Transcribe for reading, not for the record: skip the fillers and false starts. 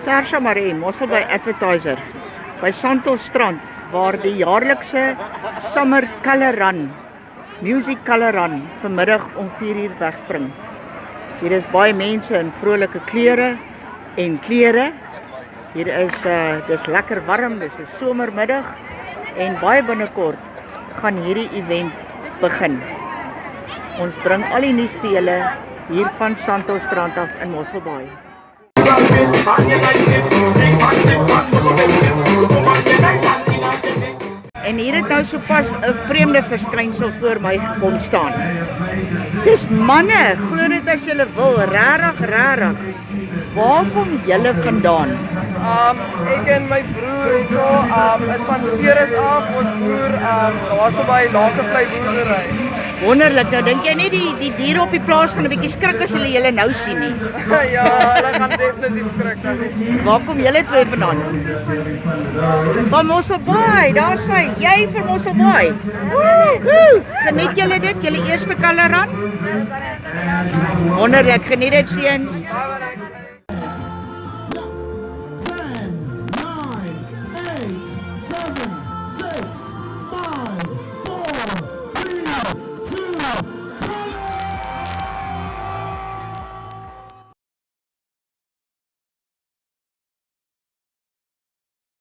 Tersha Marie, Mosselbaai Advertiser, by Santalstrand, waar die jaarlikse Summer Colour Run, Music Colour Run, vanmiddag om 4 uur wegspring. Hier is baie mense in vrolike klere en klere. Hier is, dis lekker warm, dis 'n somermiddag en baie binnekort gaan hierdie event begin. Ons bring al die nuus vir julle hier van Santalstrand af in Mosselbaai. En hier het nou sopas 'n vreemde verskynsel voor my gekom staan. Dis manne, glo dit as julle wil, rarig. Waar kom julle vandaan? Ek en my broer is van Ceres af, ons boer daar so by Lakevlei boerdery. Wonderlik, nou dink jy nie die diere op die plaas gaan 'n bietjie skrik as hulle julle nou sien nie? Ja, hulle gaan definitief skrik dan. Waar kom julle twee vandaan? Van Mosselbaai, daar sy, jy van Mosselbaai. Woe! Geniet julle dit, julle eerste Colour Run? Wonderlik, geniet dit seuns.